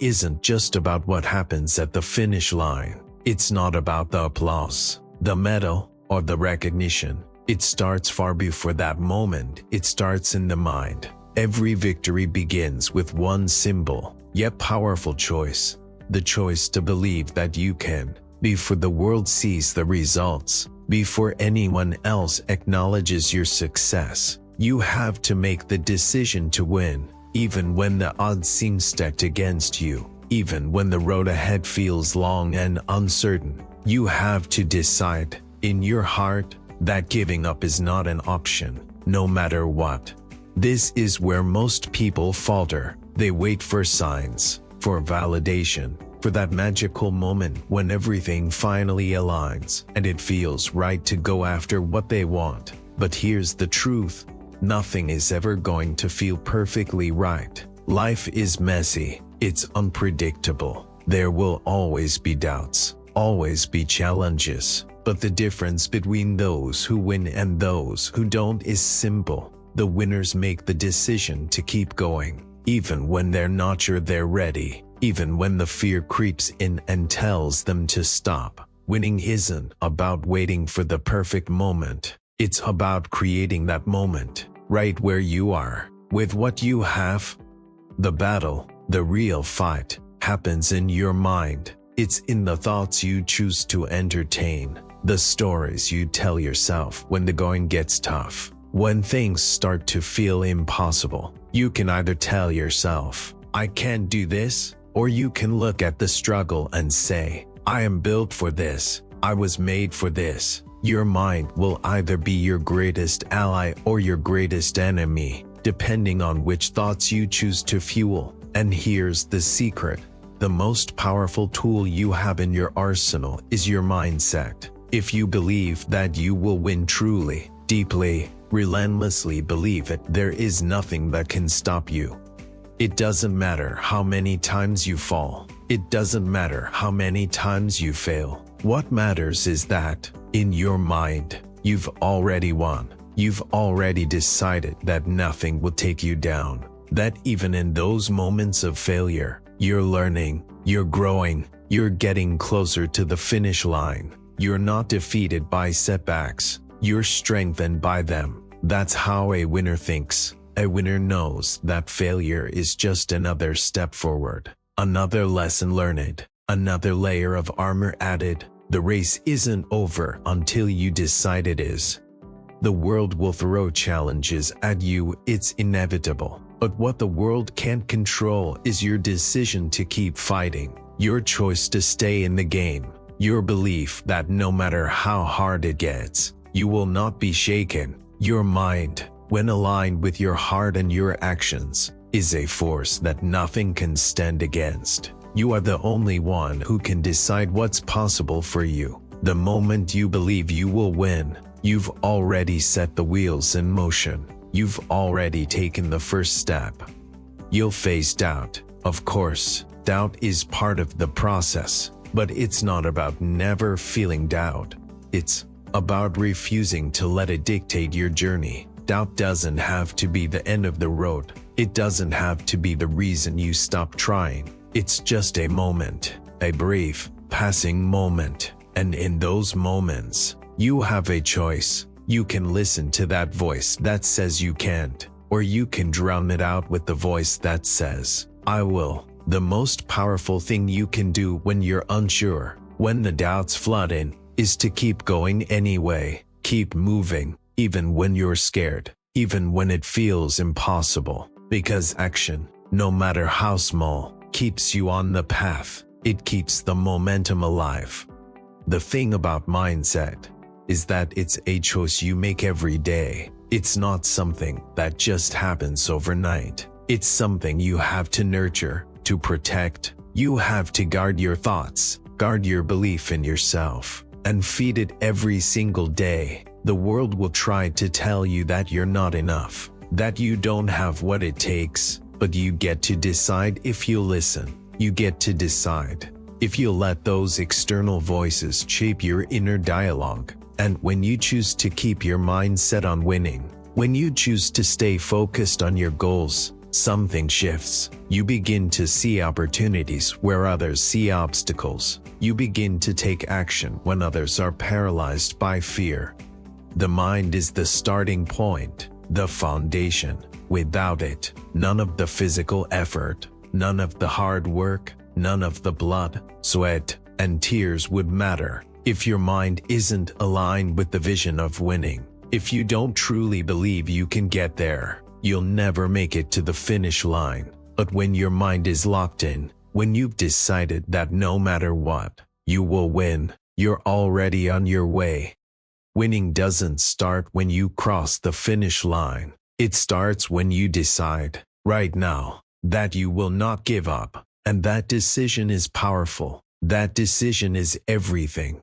isn't just about what happens at the finish line. It's not about the applause, the medal, or the recognition. It starts far before that moment. It starts in the mind. Every victory begins with one simple, yet powerful choice. The choice to believe that you can, before the world sees the results, before anyone else acknowledges your success. You have to make the decision to win, even when the odds seem stacked against you, even when the road ahead feels long and uncertain. You have to decide, in your heart, that giving up is not an option, no matter what. This is where most people falter. They wait for signs, for validation, for that magical moment when everything finally aligns and it feels right to go after what they want. But here's the truth. Nothing is ever going to feel perfectly right. Life is messy. It's unpredictable. There will always be doubts, always be challenges. But the difference between those who win and those who don't is simple. The winners make the decision to keep going, even when they're not sure they're ready, even when the fear creeps in and tells them to stop. Winning isn't about waiting for the perfect moment. It's about creating that moment, right where you are, with what you have. The battle, the real fight, happens in your mind. It's in the thoughts you choose to entertain, the stories you tell yourself when the going gets tough. When things start to feel impossible, you can either tell yourself, "I can't do this," or you can look at the struggle and say, "I am built for this. I was made for this." Your mind will either be your greatest ally or your greatest enemy, depending on which thoughts you choose to fuel. And here's the secret. The most powerful tool you have in your arsenal is your mindset. If you believe that you will win truly, deeply, relentlessly believe it, there is nothing that can stop you. It doesn't matter how many times you fall. It doesn't matter how many times you fail. What matters is that, in your mind, you've already won. You've already decided that nothing will take you down. That even in those moments of failure, you're learning, you're growing, you're getting closer to the finish line. You're not defeated by setbacks. You're strengthened by them. That's how a winner thinks. A winner knows that failure is just another step forward, another lesson learned, another layer of armor added. The race isn't over until you decide it is. The world will throw challenges at you, it's inevitable. But what the world can't control is your decision to keep fighting, your choice to stay in the game, your belief that no matter how hard it gets, you will not be shaken. Your mind, when aligned with your heart and your actions, is a force that nothing can stand against. You are the only one who can decide what's possible for you. The moment you believe you will win, you've already set the wheels in motion. You've already taken the first step. You'll face doubt. Of course, doubt is part of the process, but it's not about never feeling doubt. It's about refusing to let it dictate your journey. Doubt doesn't have to be the end of the road. It doesn't have to be the reason you stop trying. It's just a moment, a brief, passing moment. And in those moments, you have a choice. You can listen to that voice that says you can't, or you can drown it out with the voice that says, "I will." The most powerful thing you can do when you're unsure, when the doubts flood in, is to keep going anyway. Keep moving, even when you're scared, even when it feels impossible. Because action, no matter how small, keeps you on the path. It keeps the momentum alive. The thing about mindset is that it's a choice you make every day. It's not something that just happens overnight. It's something you have to nurture, to protect. You have to guard your thoughts, guard your belief in yourself, and feed it every single day. The world will try to tell you that you're not enough, that you don't have what it takes, but you get to decide if you listen. You get to decide if you let those external voices shape your inner dialogue. And when you choose to keep your mind set on winning, when you choose to stay focused on your goals, something shifts. You begin to see opportunities where others see obstacles. You begin to take action when others are paralyzed by fear. The mind is the starting point, the foundation. Without it, none of the physical effort, none of the hard work, none of the blood, sweat, and tears would matter. If your mind isn't aligned with the vision of winning, if you don't truly believe you can get there, you'll never make it to the finish line. But when your mind is locked in, when you've decided that no matter what, you will win, you're already on your way. Winning doesn't start when you cross the finish line. It starts when you decide, right now, that you will not give up. And that decision is powerful. That decision is everything.